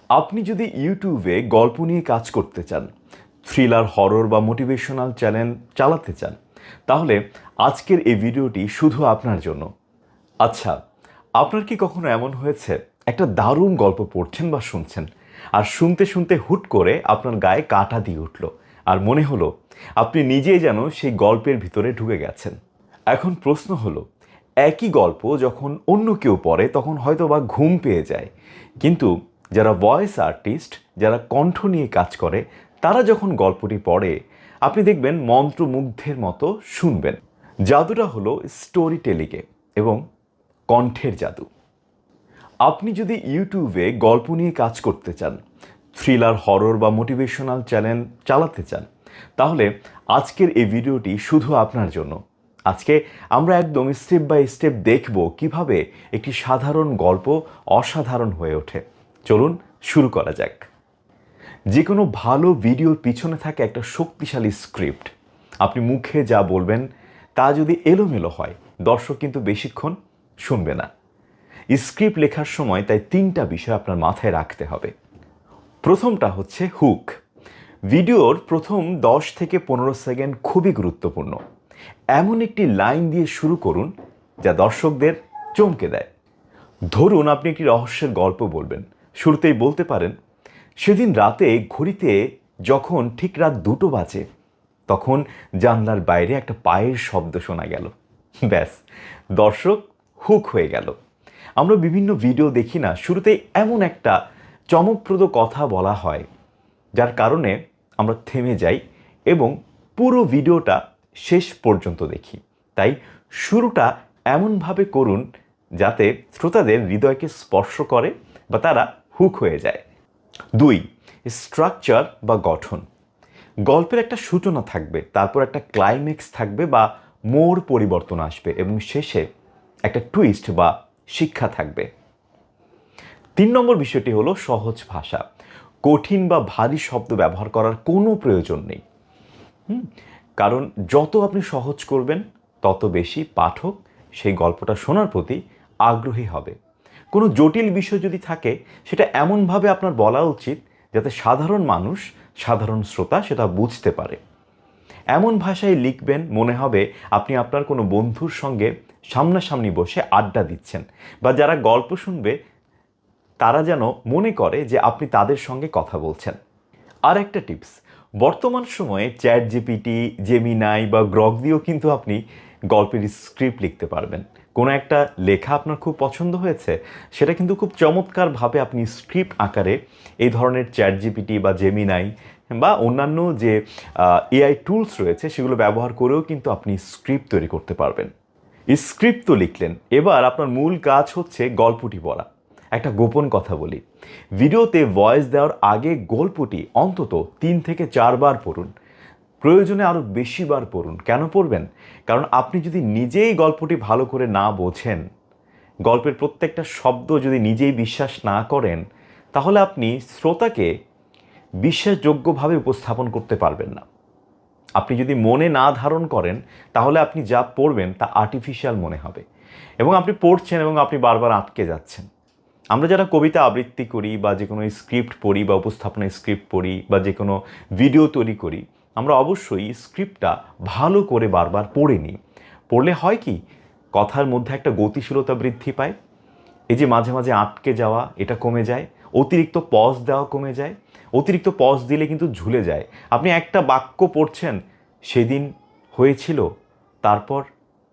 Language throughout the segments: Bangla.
আপনি যদি ইউটিউবে গল্প নিয়ে কাজ করতে চান, থ্রিলার, হরর বা মোটিভেশনাল চ্যানেল চালাতে চান, তাহলে আজকের এই ভিডিওটি শুধু আপনার জন্য। আচ্ছা, আপনার কি কখনো এমন হয়েছে একটা দারুণ গল্প পড়ছেন বা শুনছেন, আর শুনতে শুনতে হুট করে আপনার গায়ে কাঁটা দিয়ে উঠল, আর মনে হলো আপনি নিজেই যেন সেই গল্পের ভিতরে ঢুকে গেছেন? এখন প্রশ্ন হলো, একই গল্প যখন অন্য কেউ পড়ে তখন হয়তো বা ঘুম পেয়ে যায়, কিন্তু যারা ভয়েস আর্টিস্ট, যারা কণ্ঠ নিয়ে কাজ করে, তারা যখন গল্পটি পড়ে আপনি দেখবেন মন্ত্রমুগ্ধের মতো শুনবেন। জাদুটা হলো স্টোরি টেলিংয়ে এবং কণ্ঠের জাদু। আপনি যদি ইউটিউবে গল্প নিয়ে কাজ করতে চান, থ্রিলার, হরর বা মোটিভেশনাল চ্যানেল চালাতে চান, তাহলে আজকের এই ভিডিওটি শুধু আপনার জন্য। আজকে আমরা একদম স্টেপ বাই স্টেপ দেখব কিভাবে একটি সাধারণ গল্প অসাধারণ হয়ে ওঠে। চলুন শুরু করা যাক। যে কোনো ভালো ভিডিওর পিছনে থাকে একটা শক্তিশালী স্ক্রিপ্ট। আপনি মুখে যা বলবেন তা যদি এলোমেলো হয়, দর্শক কিন্তু বেশিক্ষণ শুনবে না। স্ক্রিপ্ট লেখার সময় তাই 3টা বিষয় আপনার মাথায় রাখতে হবে। প্রথমটা হচ্ছে হুক। ভিডিওর প্রথম 10 থেকে 15 সেকেন্ড খুবই গুরুত্বপূর্ণ। এমন একটি লাইন দিয়ে শুরু করুন যা দর্শকদের চমকে দেয়। ধরুন আপনি একটি রহস্যের গল্প বলবেন, শুরুতেই বলতে পারেন, সেদিন রাতে ঘড়িতে যখন ঠিক রাত 2টো বাজে, তখন জানলার বাইরে একটা পায়ের শব্দ শোনা গেল। ব্যাস, দর্শক হুক হয়ে গেল। আমরা বিভিন্ন ভিডিও দেখি না, শুরুতেই এমন একটা চমকপ্রদ কথা বলা হয় যার কারণে আমরা থেমে যাই এবং পুরো ভিডিওটা শেষ পর্যন্ত দেখি। তাই শুরুটা এমনভাবে করুন যাতে শ্রোতাদের হৃদয়কে স্পর্শ করে বা তারা হুক হয়ে যায়। 2, স্ট্রাকচার বা গঠন। গল্পের একটা সূচনা থাকবে, তারপর একটা ক্লাইম্যাক্স থাকবে বা মোড় পরিবর্তন আসবে এবং শেষে একটা টুইস্ট বা শিক্ষা থাকবে। 3 নম্বর বিষয়টি হলো সহজ ভাষা। কঠিন বা ভারী শব্দ ব্যবহার করার কোনো প্রয়োজন নেই। কারণ যত আপনি সহজ করবেন তত বেশি পাঠক সেই গল্পটা শোনার প্রতি আগ্রহী হবে। কোনো জটিল বিষয় যদি থাকে সেটা এমনভাবে আপনার বলা উচিত যাতে সাধারণ মানুষ, সাধারণ শ্রোতা সেটা বুঝতে পারে। এমন ভাষায় লিখবেন মনে হবে আপনি আপনার কোনো বন্ধুর সঙ্গে সামনাসামনি বসে আড্ডা দিচ্ছেন, বা যারা গল্প শুনবে তারা যেন মনে করে যে আপনি তাদের সঙ্গে কথা বলছেন। আর একটা টিপস, বর্তমান সময়ে চ্যাট জিপিটি, জেমিনাই বা গ্রক দিয়েও কিন্তু আপনি গল্পের স্ক্রিপ্ট লিখতে পারবেন। কোনো একটা লেখা আপনার খুব পছন্দ হয়েছে, সেটা কিন্তু খুব চমৎকারভাবে আপনি স্ক্রিপ্ট আকারে এই ধরনের চ্যাট জিপিটি বা জেমিনাই বা অন্যান্য যে এআই টুলস রয়েছে সেগুলো ব্যবহার করেও কিন্তু আপনি স্ক্রিপ্ট তৈরি করতে পারবেন। স্ক্রিপ্ট তো লিখলেন, এবার আপনার মূল কাজ হচ্ছে গল্পটি বলা। একটা গোপন কথা বলি, ভিডিওতে ভয়েস দেওয়ার আগে গল্পটি অন্তত 3 থেকে 4 বার পড়ুন, প্রয়োজনে আরও বেশি বার পড়ুন। কেন পড়বেন? কারণ আপনি যদি নিজেই গল্পটি ভালো করে না বোঝেন, গল্পের প্রত্যেকটা শব্দ যদি নিজেই বিশ্বাস না করেন, তাহলে আপনি শ্রোতাকে বিশ্বাসযোগ্যভাবে উপস্থাপন করতে পারবেন না। আপনি যদি মনে না ধারণ করেন, তাহলে আপনি যা পড়বেন তা আর্টিফিশিয়াল মনে হবে এবং আপনি পড়ছেন এবং আপনি বারবার আটকে যাচ্ছেন। আমরা যারা কবিতা আবৃত্তি করি বা যে কোনো স্ক্রিপ্ট পড়ি বা উপস্থাপনা স্ক্রিপ্ট পড়ি বা যে কোনো ভিডিও তৈরি করি, আমরা অবশ্যই স্ক্রিপ্টটা ভালো করে বারবার পড়ে নিই। পড়লে হয় কি, কথার মধ্যে একটা গতিশীলতা বৃদ্ধি পায়। এই যে মাঝে মাঝে আটকে যাওয়া, এটা কমে যায়। অতিরিক্ত পজ দেওয়া কমে যায়। অতিরিক্ত পজ দিলে কিন্তু ঝুলে যায়। আপনি একটা বাক্য পড়ছেন, সেদিন হয়েছিল, তারপর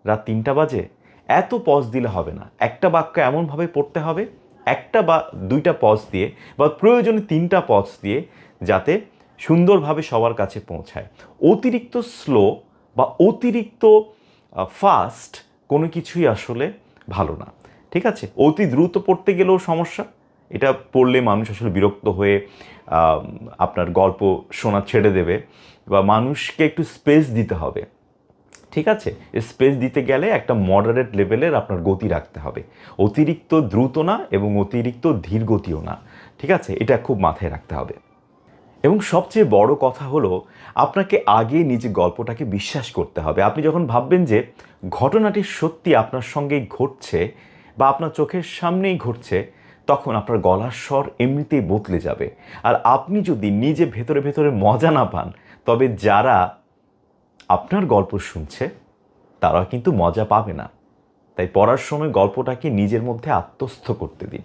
রাত 3টা বাজে, এত পজ দিলে হবে না। একটা বাক্য এমনভাবে পড়তে হবে, একটা বা 2টা পজ দিয়ে বা প্রয়োজনে 3টা পজ দিয়ে, যাতে সুন্দরভাবে সবার কাছে পৌঁছায়। অতিরিক্ত স্লো বা অতিরিক্ত ফাস্ট কোনো কিছুই আসলে ভালো না। ঠিক আছে, অতি দ্রুত পড়তে গেলেও সমস্যা। এটা পড়লে মানুষ আসলে বিরক্ত হয়ে আপনার গল্প শোনা ছেড়ে দেবে, বা মানুষকে একটু স্পেস দিতে হবে। ঠিক আছে, স্পেস দিতে গেলে একটা মডারেট লেভেলের আপনার গতি রাখতে হবে। অতিরিক্ত দ্রুত না এবং অতিরিক্ত ধীর গতিও না। ঠিক আছে, এটা খুব মাথায় রাখতে হবে। এবং সবচেয়ে বড় কথা হলো, আপনাকে আগে নিজে গল্পটাকে বিশ্বাস করতে হবে। আপনি যখন ভাববেন যে ঘটনাটি সত্যি আপনার সঙ্গেই ঘটছে বা আপনার চোখের সামনেই ঘটছে, তখন আপনার গলার স্বর এমনিতেই বদলে যাবে। আর আপনি যদি নিজে ভেতরে ভেতরে মজা না পান, তবে যারা আপনার গল্প শুনছে তারা কিন্তু মজা পাবে না। তাই পড়ার সময় গল্পটাকে নিজের মধ্যে আত্মস্থ করতে দিন।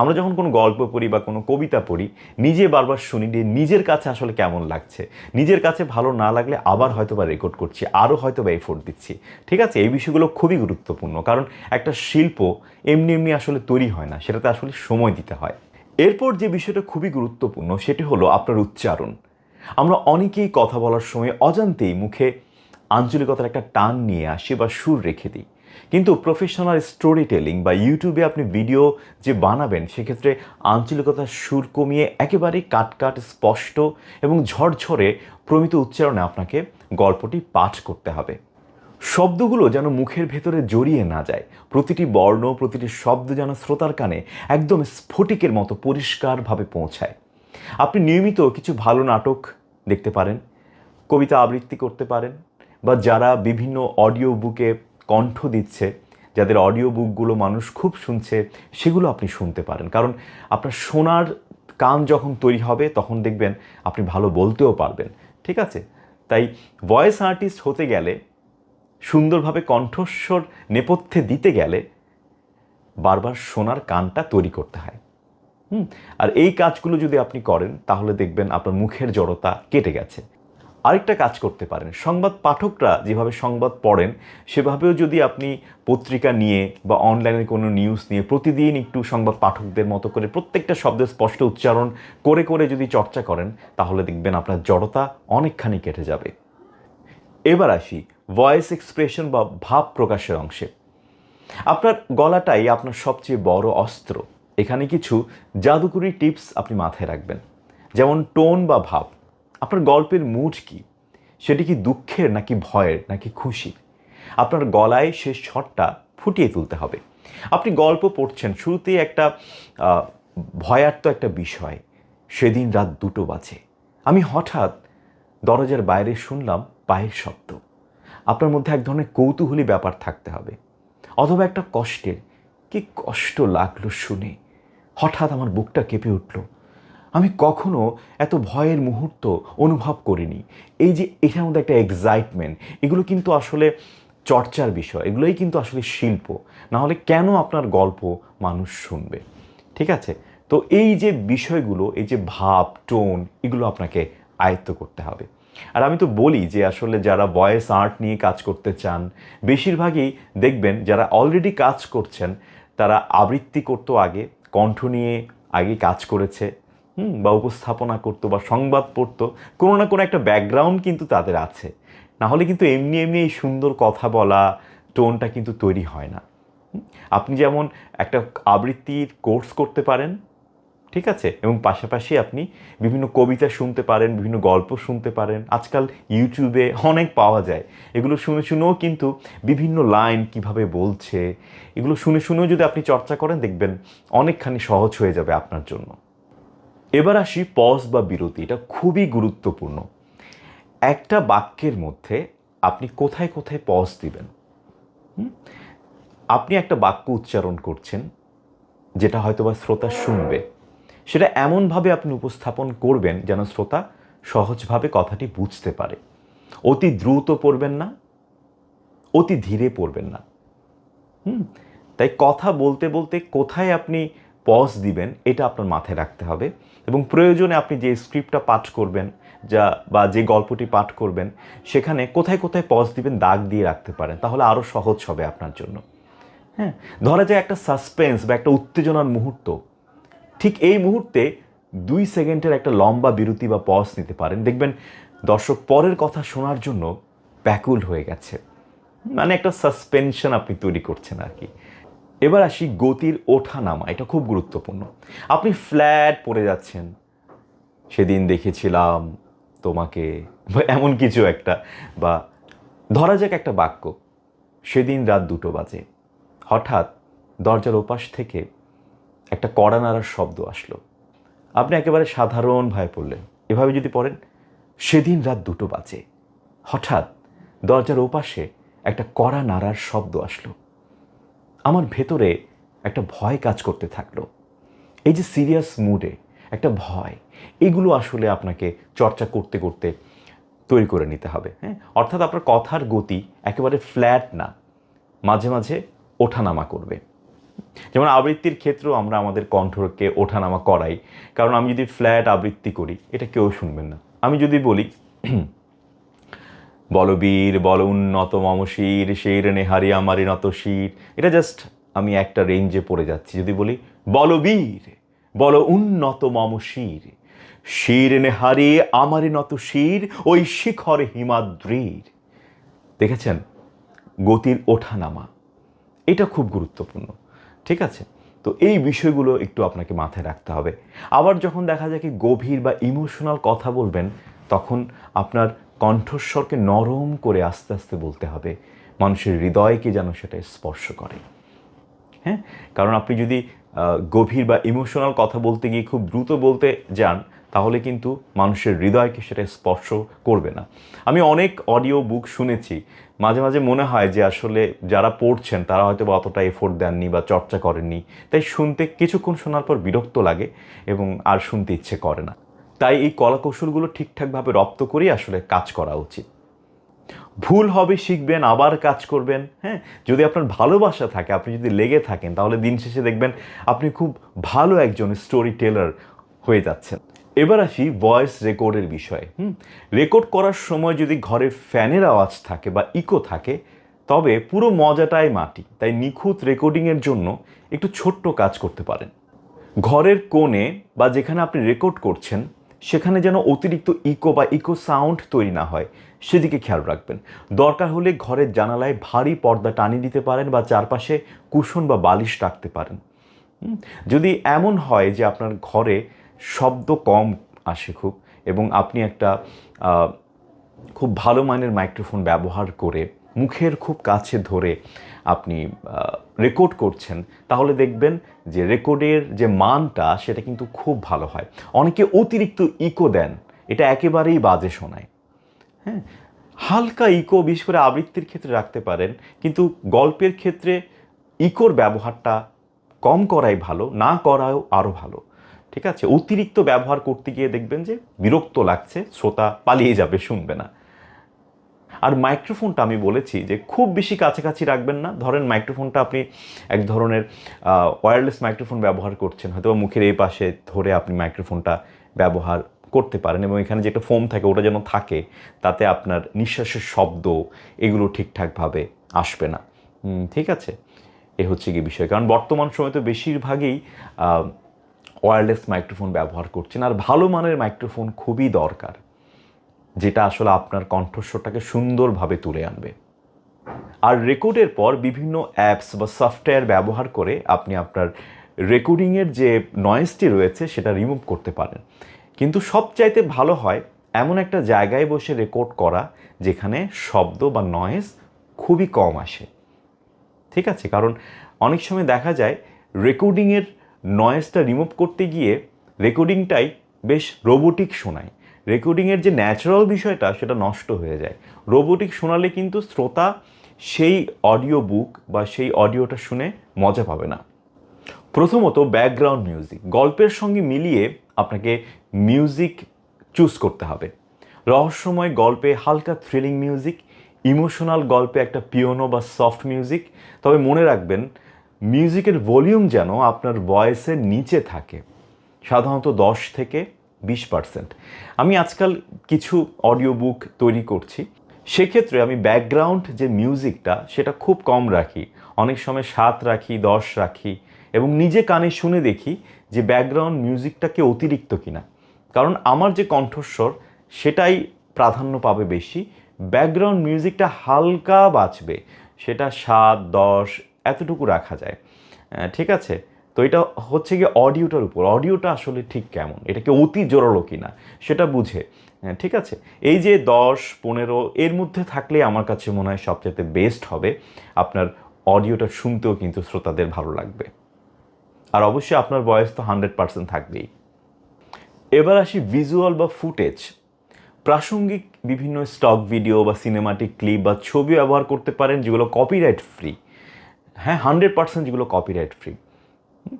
আমরা যখন কোনো গল্প পড়ি বা কোনো কবিতা পড়ি, নিজে বারবার শুনি যে নিজের কাছে আসলে কেমন লাগছে। নিজের কাছে ভালো না লাগলে আবার হয়তো বা রেকর্ড করছি, আরও হয়তো বা এফোর্ট দিচ্ছি। ঠিক আছে, এই বিষয়গুলো খুবই গুরুত্বপূর্ণ, কারণ একটা শিল্প এমনি এমনি আসলে তৈরি হয় না, সেটাতে আসলে সময় দিতে হয়। এরপর যে বিষয়টা খুবই গুরুত্বপূর্ণ সেটি হলো আপনার উচ্চারণ। আমরা অনেকেই কথা বলার সময় অজান্তেই মুখে আঞ্চলিকতার একটা টান নিয়ে আসি বা সুর রেখে দিই। কিন্তু প্রফেশনাল স্টোরি টেলিং বা ইউটিউবে আপনি ভিডিও যে বানাবেন, সেক্ষেত্রে আঞ্চলিকতার সুর কমিয়ে একেবারেই কাটকাট, স্পষ্ট এবং ঝরঝরে প্রমিত উচ্চারণে আপনাকে গল্পটি পাঠ করতে হবে। শব্দগুলো যেন মুখের ভেতরে জড়িয়ে না যায়, প্রতিটি বর্ণ, প্রতিটি শব্দ যেন শ্রোতার কানে একদম স্ফটিকের মতো পরিষ্কারভাবে পৌঁছায়। আপনি নিয়মিত কিছু ভালো নাটক দেখতে পারেন, কবিতা আবৃত্তি করতে পারেন, বা যারা বিভিন্ন অডিও বুকে কণ্ঠ দিচ্ছে, যাদের অডিও বুকগুলো মানুষ খুব শুনছে, সেগুলো আপনি শুনতে পারেন। কারণ আপনার শোনার কান যখন তৈরি হবে তখন দেখবেন আপনি ভালো বলতেও পারবেন। ঠিক আছে, তাই ভয়েস আর্টিস্ট হতে গেলে, সুন্দরভাবে কণ্ঠস্বর নেপথ্যে দিতে গেলে বারবার শোনার কানটা তৈরি করতে হয়। আর এই কাজগুলো যদি আপনি করেন তাহলে দেখবেন আপনার মুখের জড়তা কেটে গেছে। আরেকটা কাজ করতে পারেন, সংবাদ পাঠকরা যেভাবে সংবাদ পড়েন সেভাবেও যদি আপনি পত্রিকা নিয়ে বা অনলাইনে কোনো নিউজ নিয়ে প্রতিদিন একটু সংবাদ পাঠকদের মতো করে প্রত্যেকটা শব্দের স্পষ্ট উচ্চারণ করে করে যদি চর্চা করেন, তাহলে দেখবেন আপনার জড়তা অনেকখানি কেটে যাবে। এবার আসি ভয়েস এক্সপ্রেশন বা ভাব প্রকাশের অংশে। আপনার গলাটাই আপনার সবচেয়ে বড় অস্ত্র। এখানে কিছু জাদুকরি টিপস আপনি মাথায় রাখবেন। যেমন টোন বা ভাব। আপনার গল্পের মুড কি? সেটি কি দুঃখের, নাকি ভয়ের, নাকি খুশির? আপনার গলায় সে স্বরটা ফুটিয়ে তুলতে হবে। আপনি গল্প পড়ছেন, শুরুতেই একটা ভয়ার্ত একটা বিষয়, সেদিন রাত 2টো বাজে, আমি হঠাৎ দরজার বাইরে শুনলাম পায়ের শব্দ। আপনার মধ্যে এক ধরনের কৌতূহলী ব্যাপার থাকতে হবে। অথবা একটা কষ্টের, কি কষ্ট লাগলো শুনে, হঠাৎ আমার বুকটা কেঁপে উঠল, আমি কখনো এত ভয়ের মুহূর্ত অনুভব করিনি। এই যে এটার মধ্যে একটা এক্সাইটমেন্ট, এগুলো কিন্তু আসলে চর্চার বিষয়, এগুলোই কিন্তু আসলে শিল্প। না হলে কেন আপনার গল্প মানুষ শুনবে? ঠিক আছে, তো এই যে বিষয়গুলো, এই যে ভাব, টোন, এগুলো আপনাকে আয়ত্ত করতে হবে। আর আমি তো বলি যে আসলে যারা ভয়েস আর্ট নিয়ে কাজ করতে চান, বেশিরভাগই দেখবেন যারা অলরেডি কাজ করছেন তারা আবৃত্তি করতো আগে, কণ্ঠ নিয়ে আগে কাজ করেছে, বা উপস্থাপনা করতো বা সংবাদ পড়তো, কোনো না কোনো একটা ব্যাকগ্রাউন্ড কিন্তু তাদের আছে। না হলে কিন্তু এমনি এমনি এই সুন্দর কথা বলা টোনটা কিন্তু তৈরি হয় না। আপনি যেমন একটা আবৃত্তির কোর্স করতে পারেন, ঠিক আছে, এবং পাশাপাশি আপনি বিভিন্ন কবিতা শুনতে পারেন, বিভিন্ন গল্প শুনতে পারেন। আজকাল ইউটিউবে অনেক পাওয়া যায়, এগুলো শুনে শুনেও কিন্তু বিভিন্ন লাইন কিভাবে বলছে, এগুলো শুনে শুনেও যদি আপনি চর্চা করেন, দেখবেন অনেকখানি সহজ হয়ে যাবে আপনার জন্য। এবার আসি পজ বা বিরতি, এটা খুবই গুরুত্বপূর্ণ। একটা বাক্যের মধ্যে আপনি কোথায় কোথায় পজ দিবেন। আপনি একটা বাক্য উচ্চারণ করছেন, যেটা হয়তোবা শ্রোতা শুনবে, সেটা এমনভাবে আপনি উপস্থাপন করবেন যেন শ্রোতা সহজভাবে কথাটি বুঝতে পারে। অতি দ্রুত পড়বেন না, অতি ধীরে পড়বেন না। তাই কথা বলতে বলতে কোথায় আপনি পজ দিবেন এটা আপনার মাথায় রাখতে হবে। এবং প্রয়োজনে আপনি যে স্ক্রিপ্টটা পাঠ করবেন, বা যে গল্পটি পাঠ করবেন, সেখানে কোথায় কোথায় পজ দিবেন দাগ দিয়ে রাখতে পারেন, তাহলে আরও সহজ হবে আপনার জন্য। হ্যাঁ, ধরা যায় একটা সাসপেন্স বা একটা উত্তেজনার মুহূর্ত, ঠিক এই মুহূর্তে 2 সেকেন্ডের একটা লম্বা বিরতি বা পজ নিতে পারেন। দেখবেন দর্শক পরের কথা শোনার জন্য ব্যাকুল হয়ে গেছে, মানে একটা সাসপেনশন আপনি তৈরি করছেন আর কি। এবার আসি গতির ওঠা নামা, এটা খুব গুরুত্বপূর্ণ। আপনি ফ্ল্যাট পড়ে যাচ্ছেন, সেদিন দেখেছিলাম তোমাকে, বা এমন কিছু একটা, বা ধরা যাক একটা বাক্য, সেদিন রাত 2টো বাজে, হঠাৎ দরজার ওপাশ থেকে একটা কড়া নাড়ার শব্দ আসলো। আপনি একেবারে সাধারণভাবে পড়লেন। এভাবে যদি পড়েন, সেদিন রাত 2টো বাজে, হঠাৎ দরজার ওপাশে একটা কড়া নাড়ার শব্দ আসলো, আমার ভেতরে একটা ভয় কাজ করতে থাকলো। এই যে সিরিয়াস মুডে একটা ভয়, এগুলো আসলে আপনাকে চর্চা করতে করতে তৈরি করে নিতে হবে। হ্যাঁ, অর্থাৎ আপনার কথার গতি একেবারে ফ্ল্যাট না, মাঝে মাঝে ওঠানামা করবে। যেমন আবৃত্তির ক্ষেত্রেও আমরা আমাদের কণ্ঠকে ওঠানামা করাই, কারণ আমি যদি ফ্ল্যাট আবৃত্তি করি এটা কেউ শুনবেন না। আমি যদি বলি বলবীর বল উন্নত মম শির, শির নেহারি আমারই নত শির, এটা জাস্ট আমি একটা রেঞ্জে পড়ে যাচ্ছি। যদি বলি বলবীর বল উন্নত মম শির, শির নেহারি আমারই নত শির, ওই শিখর হিমাদ্রির। দেখেছেন গতির ওঠানামা, এটা খুব গুরুত্বপূর্ণ। ঠিক আছে, তো এই বিষয়গুলো একটু আপনাকে মাথায় রাখতে হবে। আবার যখন দেখা যায় কি গভীর বা ইমোশনাল কথা বলবেন, তখন আপনার কণ্ঠস্বরকে নরম করে আস্তে আস্তে বলতে হবে, মানুষের হৃদয়কে যেন সেটা স্পর্শ করে। হ্যাঁ, কারণ আপনি যদি গভীর বা ইমোশনাল কথা বলতে গিয়ে খুব দ্রুত বলতে যান, তাহলে কিন্তু মানুষের হৃদয়কে সেটা স্পর্শ করবে না। আমি অনেক অডিও বুক শুনেছি, মাঝে মাঝে মনে হয় যে আসলে যারা পড়ছেন তারা হয়তো বা অতটা এফোর্ট দেননি বা চর্চা করেননি, তাই শুনতে কিছুক্ষণ শোনার পর বিরক্ত লাগে এবং আর শুনতে ইচ্ছে করে না। তাই এই কলাকৌশলগুলো ঠিকঠাকভাবে রপ্ত করেই আসলে কাজ করা উচিত। ভুল হবে শিখবেন, আবার কাজ করবেন। হ্যাঁ, যদি আপনার ভালোবাসা থাকে, আপনি যদি লেগে থাকেন, তাহলে দিন শেষে দেখবেন আপনি খুব ভালো একজন স্টোরি টেলার হয়ে যাচ্ছেন। এবার আসি ভয়েস রেকর্ডের বিষয়ে। রেকর্ড করার সময় যদি ঘরে ফ্যানের আওয়াজ থাকে বা ইকো থাকে, তবে পুরো মজাটাই মাটি। তাই নিখুঁত রেকর্ডিংয়ের জন্য একটু ছোট্ট কাজ করতে পারেন। ঘরের কোণে বা যেখানে আপনি রেকর্ড করছেন, সেখানে যেন অতিরিক্ত ইকো বা ইকো সাউন্ড তৈরি না হয়, সেদিকে খেয়াল রাখবেন। দরকার হলে ঘরের জানালায় ভারী পর্দা টানিয়ে দিতে পারেন বা চারপাশে কুশন বা বালিশ রাখতে পারেন। যদি এমন হয় যে আপনার ঘরে শব্দ কম আসে খুব, এবং আপনি একটা খুব ভালো মানের মাইক্রোফোন ব্যবহার করে মুখের খুব কাছে ধরে আপনি রেকর্ড করছেন, তাহলে দেখবেন যে রেকর্ডের যে মানটা সেটা কিন্তু খুব ভালো হয়। অনেকে অতিরিক্ত ইকো দেন, এটা একেবারেই বাজে শোনায়। হ্যাঁ, হালকা ইকো বিশেষ করে আবৃত্তির ক্ষেত্রে রাখতে পারেন, কিন্তু গল্পের ক্ষেত্রে ইকোর ব্যবহারটা কম করাই ভালো, না করাও আরও ভালো। ঠিক আছে, অতিরিক্ত ব্যবহার করতে গিয়ে দেখবেন যে বিরক্ত লাগছে, শ্রোতা পালিয়ে যাবে, শুনবে না। আর মাইক্রোফোনটা আমি বলেছি যে খুব বেশি কাছাকাছি রাখবেন না। ধরেন মাইক্রোফোনটা আপনি এক ধরনের ওয়্যারলেস মাইক্রোফোন ব্যবহার করছেন, হয়তো মুখের এই পাশে ধরে আপনি মাইক্রোফোনটা ব্যবহার করতে পারেন, এবং এখানে যে একটা ফোম থাকে ওটা যেন থাকে, তাতে আপনার নিঃশ্বাসের শব্দ এগুলো ঠিকঠাকভাবে আসবে না। ঠিক আছে, এ হচ্ছে কি বিষয়। কারণ বর্তমান সময় তো বেশিরভাগই ওয়্যারলেস মাইক্রোফোন ব্যবহার করছেন, আর ভালো মানের মাইক্রোফোন খুবই দরকার, যেটা আসলে আপনার কণ্ঠস্বরটাকে সুন্দরভাবে তুলে আনবে। আর রেকর্ডের পর বিভিন্ন অ্যাপস বা সফটওয়্যার ব্যবহার করে আপনি আপনার রেকর্ডিংয়ের যে নয়েজটি রয়েছে সেটা রিমুভ করতে পারেন। কিন্তু সবচাইতে ভালো হয় এমন একটা জায়গায় বসে রেকর্ড করা যেখানে শব্দ বা নয়েজ খুবই কম আসে। ঠিক আছে, কারণ অনেক সময় দেখা যায় রেকর্ডিংয়ের নয়েজটা রিমুভ করতে গিয়ে রেকর্ডিংটাই বেশ রোবোটিক শোনায়। রেকর্ডিংয়ের যে ন্যাচারাল বিষয়টা সেটা নষ্ট হয়ে যায়। রোবোটিক শোনালে কিন্তু শ্রোতা সেই অডিও বুক বা সেই অডিওটা শুনে মজা পাবে না। প্রথমত ব্যাকগ্রাউন্ড মিউজিক, গল্পের সঙ্গে মিলিয়ে আপনাকে মিউজিক চুজ করতে হবে। রহস্যময় গল্পে হালকা থ্রিলিং মিউজিক, ইমোশনাল গল্পে একটা পিয়ানো বা সফট মিউজিক। তবে মনে রাখবেন মিউজিকের ভলিউম যেন আপনার ভয়েসের নিচে থাকে, সাধারণত 10-20%। আমি আজকাল কিছু অডিও বুক তৈরি করছি, সেক্ষেত্রে আমি ব্যাকগ্রাউন্ড যে মিউজিকটা সেটা খুব কম রাখি, অনেক সময় 7 রাখি, 10 রাখি, এবং নিজে কানে শুনে দেখি যে ব্যাকগ্রাউন্ড মিউজিকটাকে অতিরিক্ত কিনা। কারণ আমার যে কণ্ঠস্বর সেটাই প্রাধান্য পাবে বেশি, ব্যাকগ্রাউন্ড মিউজিকটা হালকা বাজবে, সেটা 7-10 এতটুকু রাখা যায়। ঠিক আছে, তো এটা হচ্ছে গিয়ে অডিওটার উপর, অডিওটা আসলে ঠিক কেমন, এটাকে অতি জোরালো কিনা সেটা বুঝে। ঠিক আছে, এই যে 10-15 এর মধ্যে থাকলে আমার কাছে মনে হয় সবচেয়ে বেস্ট হবে। আপনার অডিওটা শুনতেও কিন্তু শ্রোতাদের ভালো লাগবে, আর অবশ্যই আপনার ভয়েস তো 100% থাকবেই। এবার আসি ভিজুয়াল বা ফুটেজ। প্রাসঙ্গিক বিভিন্ন স্টক ভিডিও বা সিনেমাটিক ক্লিপ বা ছবি ব্যবহার করতে পারেন যেগুলো কপিরাইট ফ্রি। হ্যাঁ, 100% যেগুলো কপিরাইট ফ্রি।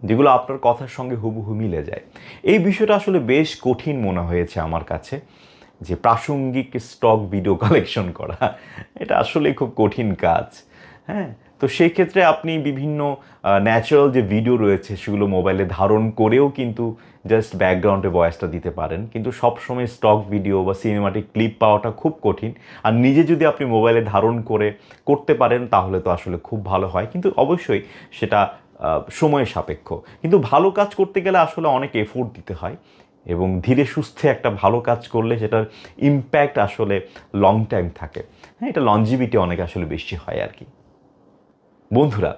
যেগুলো আপনার কথার সঙ্গে হুবহু মিলে যায়। এই বিষয়টা আসলে বেশ কঠিন মনে হয়েছে আমার কাছে, যে প্রাসঙ্গিক স্টক ভিডিও কালেকশন করা এটা আসলে খুব কঠিন কাজ। হ্যাঁ, তো সেই ক্ষেত্রে আপনি বিভিন্ন ন্যাচারাল যে ভিডিও রয়েছে সেগুলো মোবাইলে ধারণ করেও কিন্তু জাস্ট ব্যাকগ্রাউন্ডে ভয়েসটা দিতে পারেন, কিন্তু সবসময় স্টক ভিডিও বা সিনেমাটিক ক্লিপ পাওয়াটা খুব কঠিন। আর নিজে যদি আপনি মোবাইলে ধারণ করে করতে পারেন তাহলে তো আসলে খুব ভালো হয়, কিন্তু অবশ্যই সেটা সময় সাপেক্ষ। কিন্তু ভালো কাজ করতে গেলে আসলে অনেক এফোর্ট দিতে হয়, এবং ধীরে সুস্থে একটা ভালো কাজ করলে সেটার ইম্প্যাক্ট আসলে লং টাইম থাকে। হ্যাঁ, এটা লঞ্জিভিটি অনেক আসলে বেশি হয় আর কি। বন্ধুরা,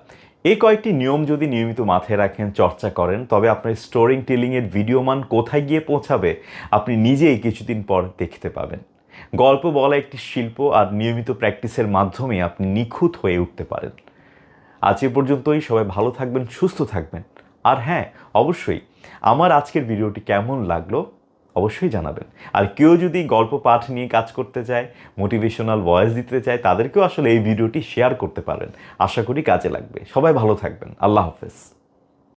এই কয়েকটি নিয়ম যদি নিয়মিত মাথায় রাখেন, চর্চা করেন, তবে আপনার স্টোরিং টেলিংয়ের ভিডিও মান কোথায় গিয়ে পৌঁছাবে আপনি নিজেই কিছুদিন পর দেখতে পাবেন। গল্প বলা একটি শিল্প, আর নিয়মিত প্র্যাকটিসের মাধ্যমে আপনি নিখুঁত হয়ে উঠতে পারেন। আজ এ পর্যন্তই। সবাই ভালো থাকবেন, সুস্থ থাকবেন। আর হ্যাঁ, অবশ্যই আমার আজকের ভিডিওটি কেমন লাগলো অবশ্যই জানাবেন। আর কেউ যদি গল্প পাঠ নিয়ে কাজ করতে চায়, মোটিভেশনাল ভয়েস দিতে চায়, তাদেরকেও আসলে এই ভিডিওটি শেয়ার করতে পারেন। আশা করি কাজে লাগবে। সবাই ভালো থাকবেন। আল্লাহ হাফেজ।